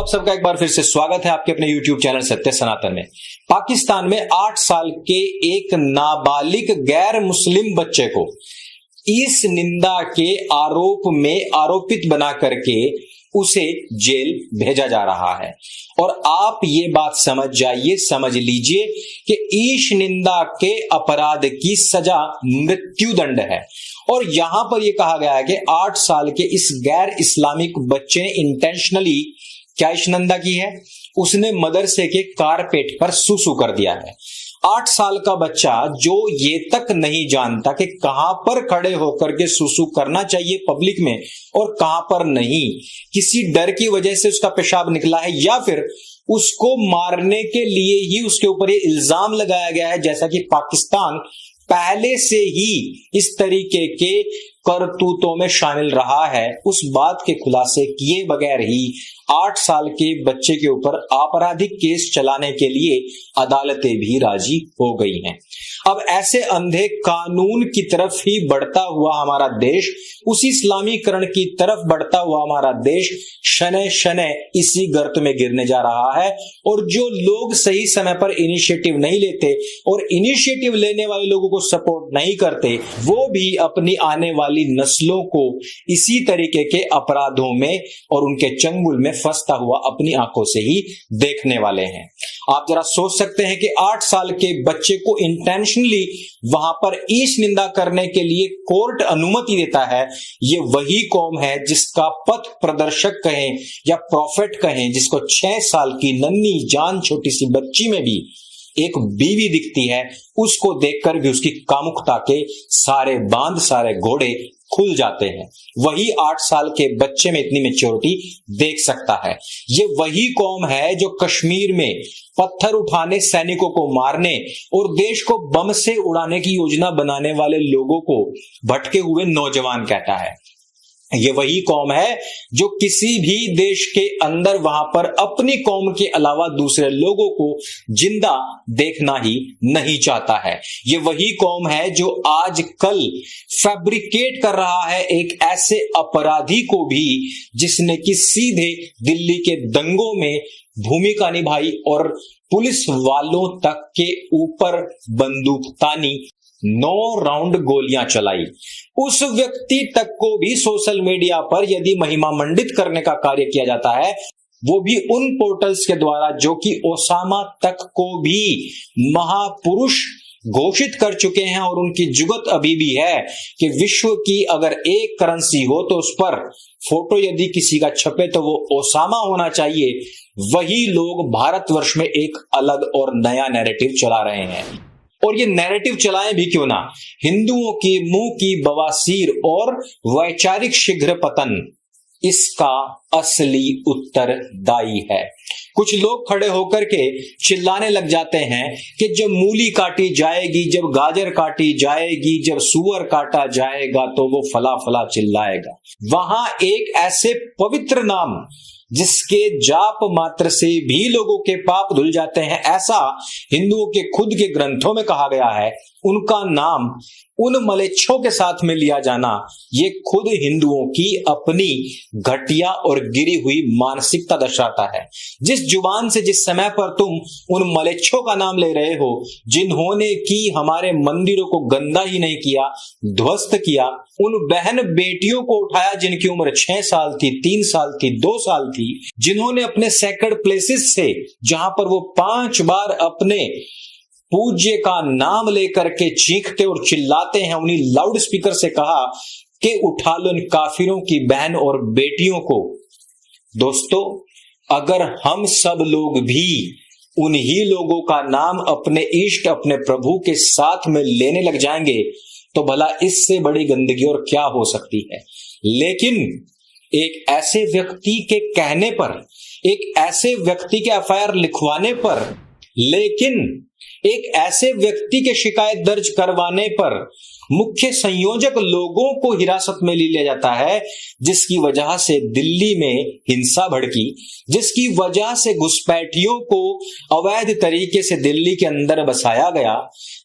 आप सबका एक बार फिर से स्वागत है आपके अपने YouTube चैनल सत्य सनातन में। पाकिस्तान में 8 साल के एक नाबालिग गैर मुस्लिम बच्चे को इस निंदा के आरोप में आरोपित बना करके उसे जेल भेजा जा रहा है। और आप ये बात समझ लीजिए कि ईश निंदा के अपराध की सजा मृत्युदंड है। और यहां पर यह कहा गया है कि 8 साल के इस गैर इस्लामिक बच्चे ने इंटेंशनली क्या ईश निंदा की है, उसने मदरसे के कारपेट पर सुसु कर दिया है। 8 साल का बच्चा जो ये तक नहीं जानता कि कहां पर खड़े होकर के सुसु करना चाहिए पब्लिक में और कहां पर नहीं, किसी डर की वजह से उसका पेशाब निकला है या फिर उसको मारने के लिए ही उसके ऊपर ये इल्जाम लगाया गया है, जैसा कि पाकिस्तान पहले से ही इस तरीके के करतूतों में शामिल रहा है, उस बात के खुलासे किए बगैर ही 8 साल के बच्चे के ऊपर आपराधिक केस चलाने के लिए अदालतें भी राजी हो गई हैं। अब ऐसे अंधे कानून की तरफ ही बढ़ता हुआ हमारा देश, उसी इस्लामीकरण की तरफ बढ़ता हुआ हमारा देश शनै शनै इसी गर्त में गिरने जा रहा है। और जो लोग सही समय पर इनिशिएटिव नहीं लेते और इनिशिएटिव लेने वाले लोगों को सपोर्ट नहीं करते, वो भी अपनी आने वाली नस्लों को इसी तरीके के अपराधों में और उनके चंगुल में फंसता हुआ अपनी आंखों से ही देखने वाले हैं। आप जरा सोच सकते हैं कि 8 साल के बच्चे को इंटेंशनली वहां पर ईश निंदा करने के लिए कोर्ट अनुमति देता है। ये वही कौम है जिसका पथ प्रदर्शक कहें या प्रॉफिट कहें, जिसको 6 साल की नन्ही जान छोटी सी बच्ची में भी एक बीवी दिखती है, उसको देखकर भी उसकी कामुकता के सारे बांध सारे घोड़े खुल जाते हैं। वही 8 साल के बच्चे में इतनी मैच्योरिटी देख सकता है। ये वही कौम है जो कश्मीर में पत्थर उठाने, सैनिकों को मारने और देश को बम से उड़ाने की योजना बनाने वाले लोगों को भटके हुए नौजवान कहता है। ये वही कौम है जो किसी भी देश के अंदर वहां पर अपनी कौम के अलावा दूसरे लोगों को जिंदा देखना ही नहीं चाहता है। ये वही कौम है जो आज कल फैब्रिकेट कर रहा है एक ऐसे अपराधी को भी जिसने कि सीधे दिल्ली के दंगों में भूमिका निभाई और पुलिस वालों तक के ऊपर बंदूकतानी 9 राउंड गोलियां चलाई। उस व्यक्ति तक को भी सोशल मीडिया पर यदि महिमा मंडित करने का कार्य किया जाता है, वो भी उन पोर्टल्स के द्वारा जो कि ओसामा तक को भी महापुरुष घोषित कर चुके हैं। और उनकी जुगत अभी भी है कि विश्व की अगर एक करेंसी हो तो उस पर फोटो यदि किसी का छपे तो वो ओसामा होना चाहिए। वही लोग भारतवर्ष में एक अलग और नया नैरेटिव चला रहे हैं। और ये नैरेटिव चलाएं भी क्यों ना, हिंदुओं की मुंह की बवासीर और वैचारिक शीघ्र पतन इसका असली उत्तरदायी है। कुछ लोग खड़े होकर के चिल्लाने लग जाते हैं कि जब मूली काटी जाएगी, जब गाजर काटी जाएगी, जब सुअर काटा जाएगा तो वो फला फला चिल्लाएगा। वहां एक ऐसे पवित्र नाम जिसके जाप मात्र से भी लोगों के पाप धुल जाते हैं, ऐसा हिंदुओं के खुद के ग्रंथों में कहा गया है, उनका नाम उन मलेच्छों के साथ में लिया जाना, ये खुद हिंदुओं की अपनी घटिया और गिरी हुई मानसिकता दर्शाता है। जिस जुबान से जिस समय पर तुम उन मलेच्छों का नाम ले रहे हो जिन्होंने कि हमारे मंदिरों को गंदा ही नहीं किया, ध्वस्त किया, उन बहन बेटियों को उठाया जिनकी उम्र 6 साल थी, 3 साल थी, 2 साल थी, जिन्होंने अपने सेक्रेड प्लेसेस से जहां पर वो 5 बार अपने पूज्य का नाम लेकर के चीखते और चिल्लाते हैं, उन्हीं लाउड स्पीकर से कहा कि उठा लो इन काफिरों की बहन और बेटियों को। दोस्तों, अगर हम सब लोग भी उन्हीं लोगों का नाम अपने इष्ट, अपने प्रभु के साथ में लेने लग जाएंगे तो भला इससे बड़ी गंदगी और क्या हो सकती है। लेकिन एक ऐसे व्यक्ति के कहने पर, एक ऐसे व्यक्ति के एफआईआर लिखवाने पर, लेकिन एक ऐसे व्यक्ति के शिकायत दर्ज करवाने पर मुख्य संयोजक लोगों को हिरासत में ले लिया जाता है, जिसकी वजह से दिल्ली में हिंसा भड़की, जिसकी वजह से घुसपैठियों को अवैध तरीके से दिल्ली के अंदर बसाया गया,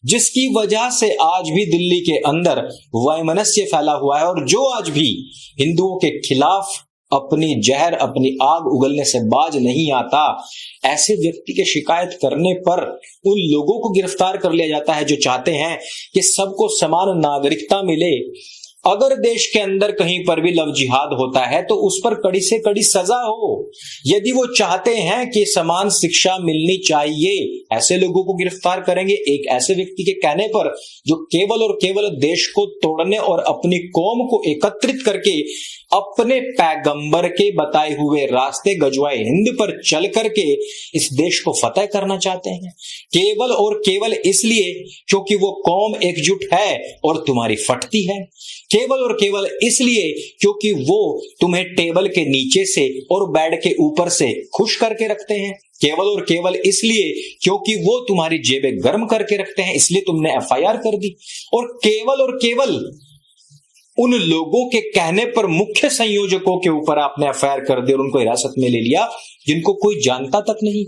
जिसकी वजह से आज भी दिल्ली के अंदर वैमनस्य फैला हुआ है और जो आज भी हिंदुओं के खिलाफ अपनी जहर अपनी आग उगलने से बाज नहीं आता। ऐसे व्यक्ति के शिकायत करने पर उन लोगों को गिरफ्तार कर लिया जाता है जो चाहते हैं कि सबको समान नागरिकता मिले। अगर देश के अंदर कहीं पर भी लव जिहाद होता है तो उस पर कड़ी से कड़ी सजा हो। यदि वो चाहते हैं कि समान शिक्षा मिलनी चाहिए, ऐसे लोगों को गिरफ्तार करेंगे एक ऐसे व्यक्ति के कहने पर जो केवल और केवल देश को तोड़ने और अपनी कौम को एकत्रित करके अपने पैगंबर के बताए हुए रास्ते गजवाए हिंद पर चल करके इस देश को फतेह करना चाहते हैं, केवल और केवल इसलिए क्योंकि वो कौम एकजुट है और तुम्हारी फटती है, केवल और केवल इसलिए क्योंकि वो तुम्हें टेबल के नीचे से और बेड के ऊपर से खुश करके रखते हैं, केवल और केवल इसलिए क्योंकि वो तुम्हारी जेबें गर्म करके रखते हैं इसलिए तुमने एफआईआर कर दी, और केवल उन लोगों के कहने पर मुख्य संयोजकों के ऊपर आपने एफआईआर कर दी और उनको हिरासत में ले लिया जिनको कोई जानता तक नहीं।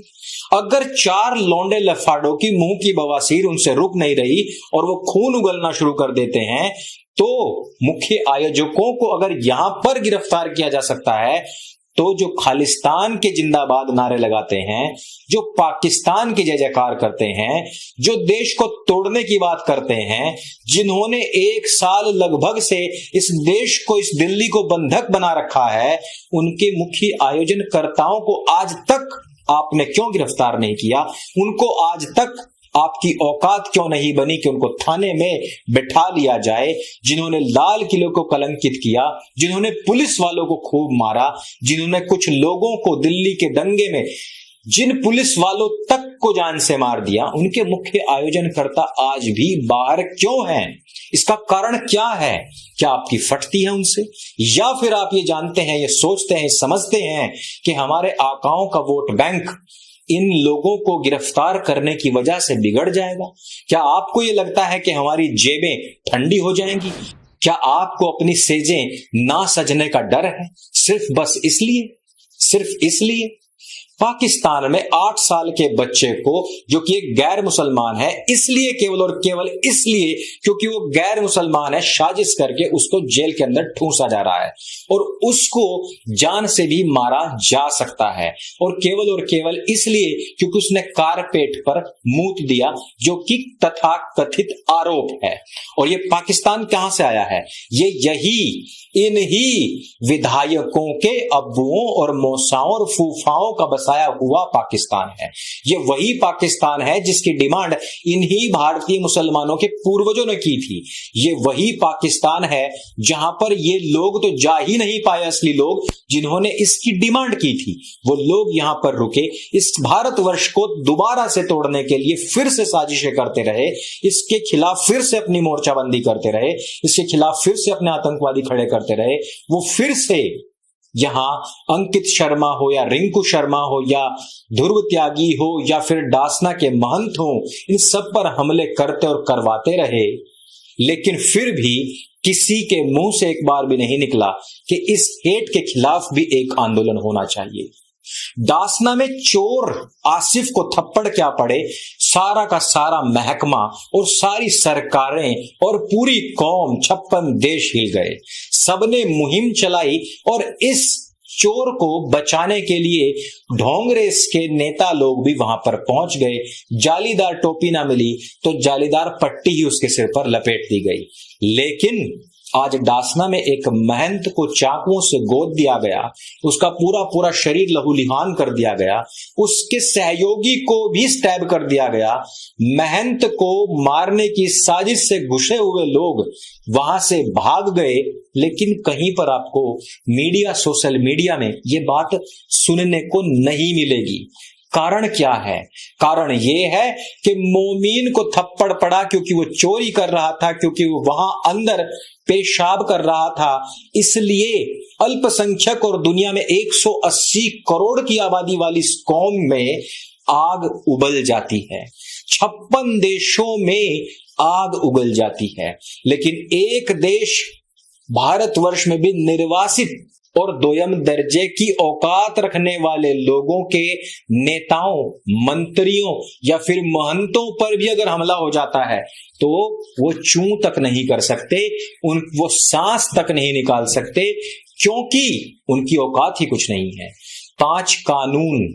अगर 4 लौंडे लफाड़ों की मुंह की बवासीर उनसे रुक नहीं रही और वो खून उगलना शुरू कर देते हैं तो मुख्य आयोजकों को अगर यहां पर गिरफ्तार किया जा सकता है तो जो खालिस्तान के जिंदाबाद नारे लगाते हैं, जो पाकिस्तान की जय जयकार करते हैं, जो देश को तोड़ने की बात करते हैं, जिन्होंने 1 साल लगभग से इस देश को, इस दिल्ली को बंधक बना रखा है, उनके मुख्य आयोजनकर्ताओं को आज तक आपने क्यों गिरफ्तार नहीं किया? उनको आज तक आपकी औकात क्यों नहीं बनी कि उनको थाने में बैठा लिया जाए? जिन्होंने लाल किले को कलंकित किया, जिन्होंने पुलिस वालों को खूब मारा, जिन्होंने कुछ लोगों को दिल्ली के दंगे में, जिन पुलिस वालों तक को जान से मार दिया, उनके मुख्य आयोजनकर्ता आज भी बाहर क्यों हैं? इसका कारण क्या है? क्या आपकी फटती है उनसे, या फिर आप ये जानते हैं, ये सोचते हैं, समझते हैं कि हमारे आकाओं का वोट बैंक इन लोगों को गिरफ्तार करने की वजह से बिगड़ जाएगा? क्या आपको यह लगता है कि हमारी जेबें ठंडी हो जाएंगी? क्या आपको अपनी सेजें ना सजने का डर है? सिर्फ इसलिए पाकिस्तान में 8 साल के बच्चे को, जो कि एक गैर मुसलमान है, इसलिए केवल और केवल इसलिए क्योंकि वो गैर मुसलमान है, साजिश करके उसको जेल के अंदर ठूंसा जा रहा है और उसको जान से भी मारा जा सकता है, और केवल इसलिए क्योंकि उसने कारपेट पर मूत दिया, जो कि तथाकथित आरोप है। और ये पाकिस्तान कहां से आया है? इन्हीं विधायकों के अब्बुओं और मौसाओं और फूफाओं का बसाया हुआ पाकिस्तान है। ये वही पाकिस्तान है जिसकी डिमांड इन्हीं भारतीय मुसलमानों के पूर्वजों ने की थी। ये वही पाकिस्तान है जहां पर ये लोग तो जा ही नहीं पाए, असली लोग जिन्होंने इसकी डिमांड की थी वो लोग यहां पर रुके, इस भारतवर्ष को दोबारा से तोड़ने के लिए फिर से साजिशें करते रहे, इसके खिलाफ फिर से अपनी मोर्चाबंदी करते रहे, इसके खिलाफ फिर से अपने आतंकवादी खड़े करते रहे। वो फिर से यहां अंकित शर्मा हो या रिंकू शर्मा हो या ध्रुव त्यागी हो या फिर डासना के महंत हो, इन सब पर हमले करते और करवाते रहे, लेकिन फिर भी किसी के मुंह से एक बार भी नहीं निकला कि इस हेट के खिलाफ भी एक आंदोलन होना चाहिए। डासना में चोर आसिफ को थप्पड़ क्या पड़े, सारा का सारा महकमा और सारी सरकारें और पूरी कौम 56 देश हिल गए, सबने मुहिम चलाई और इस चोर को बचाने के लिए ढोंगरेस के नेता लोग भी वहां पर पहुंच गए। जालीदार टोपी ना मिली तो जालीदार पट्टी ही उसके सिर पर लपेट दी गई। लेकिन आज डासना में एक महंत को चाकुओं से गोद दिया गया, उसका पूरा शरीर लहूलुहान कर दिया गया, उसके सहयोगी को भी स्टैब कर दिया गया। महंत को मारने की साजिश से घुसे हुए लोग वहां से भाग गए, लेकिन कहीं पर आपको मीडिया, सोशल मीडिया में ये बात सुनने को नहीं मिलेगी। कारण क्या है? कारण ये है कि मोमीन को थप्पड़ पड़ा क्योंकि वो चोरी कर रहा था, क्योंकि वो वहां अंदर पेशाब कर रहा था। इसलिए अल्पसंख्यक और दुनिया में 180 करोड़ की आबादी वाली इस कौम में आग उबल जाती है, 56 देशों में आग उगल जाती है। लेकिन एक देश भारतवर्ष में भी निर्वासित और दोयम दर्जे की औकात रखने वाले लोगों के नेताओं, मंत्रियों या फिर महंतों पर भी अगर हमला हो जाता है तो वो चूं तक नहीं कर सकते, वो सांस तक नहीं निकाल सकते, क्योंकि उनकी औकात ही कुछ नहीं है। 5 कानून,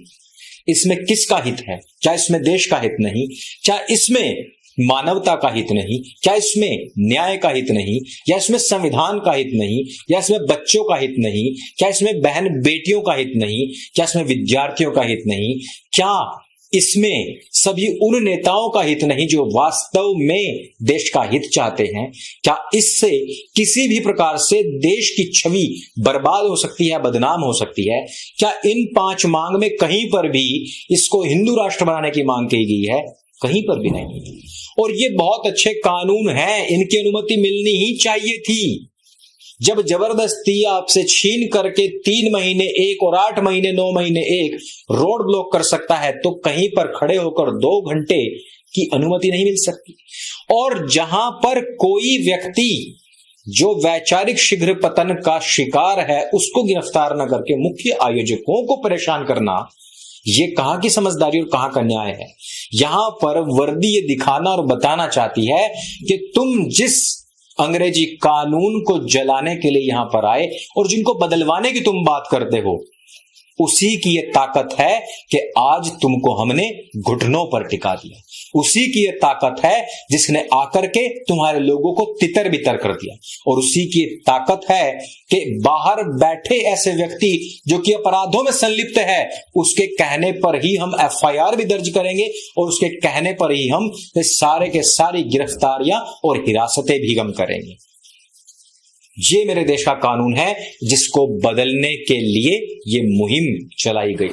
इसमें किसका हित है? क्या इसमें देश का हित नहीं? क्या इसमें मानवता का हित नहीं? क्या इसमें न्याय का हित नहीं? या इसमें संविधान का हित नहीं? या इसमें बच्चों का हित नहीं? क्या इसमें बहन बेटियों का हित नहीं? क्या इसमें विद्यार्थियों का हित नहीं? क्या इसमें सभी उन नेताओं का हित नहीं जो वास्तव में देश का हित चाहते हैं? क्या इससे किसी भी प्रकार से देश की छवि बर्बाद हो सकती है, बदनाम हो सकती है? क्या इन 5 मांग में कहीं पर भी इसको हिंदू राष्ट्र बनाने की मांग की गई है? कहीं पर भी नहीं। और ये बहुत अच्छे कानून हैं, इनकी अनुमति मिलनी ही चाहिए थी। जब जबरदस्ती आपसे छीन करके 3 महीने एक और 8 महीने 9 महीने एक रोड ब्लॉक कर सकता है, तो कहीं पर खड़े होकर 2 घंटे की अनुमति नहीं मिल सकती। और जहां पर कोई व्यक्ति जो वैचारिक शीघ्र पतन का शिकार है उसको गिरफ्तार न करके मुख्य आयोजकों को परेशान करना, ये कहां की समझदारी और कहां का न्याय है? यहां पर वर्दी ये दिखाना और बताना चाहती है कि तुम जिस अंग्रेजी कानून को जलाने के लिए यहां पर आए और जिनको बदलवाने की तुम बात करते हो, उसी की ये ताकत है कि आज तुमको हमने घुटनों पर टिका दिया। उसी की ये ताकत है जिसने आकर के तुम्हारे लोगों को तितर बितर कर दिया। और उसी की ताकत है कि बाहर बैठे ऐसे व्यक्ति जो कि अपराधों में संलिप्त है, उसके कहने पर ही हम FIR भी दर्ज करेंगे और उसके कहने पर ही हम सारे के सारी गिरफ्तारियां और हिरासतें भी हम करेंगे। ये मेरे देश का कानून है जिसको बदलने के लिए ये मुहिम चलाई गई।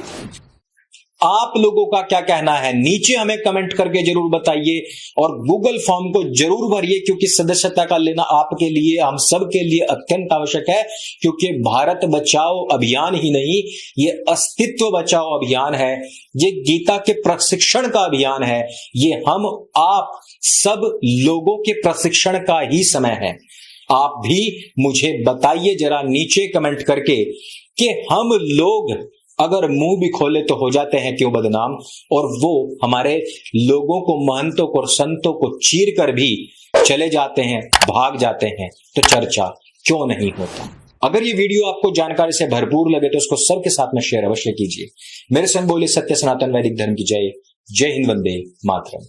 आप लोगों का क्या कहना है नीचे हमें कमेंट करके जरूर बताइए और गूगल फॉर्म को जरूर भरिए, क्योंकि सदस्यता का लेना आपके लिए, हम सब के लिए अत्यंत आवश्यक है। क्योंकि भारत बचाओ अभियान ही नहीं, ये अस्तित्व बचाओ अभियान है, ये गीता के प्रशिक्षण का अभियान है, ये हम आप सब लोगों के प्रशिक्षण का ही समय है। आप भी मुझे बताइए जरा नीचे कमेंट करके कि हम लोग अगर मुंह भी खोले तो हो जाते हैं क्यों बदनाम, और वो हमारे लोगों को, महंतों को और संतों को चीर कर भी चले जाते हैं, भाग जाते हैं, तो चर्चा क्यों नहीं होता? अगर ये वीडियो आपको जानकारी से भरपूर लगे तो उसको सबके साथ में शेयर अवश्य कीजिए। मेरे संग बोले सत्य सनातन वैदिक धर्म की जय। जय हिंद, वंदे मातरम।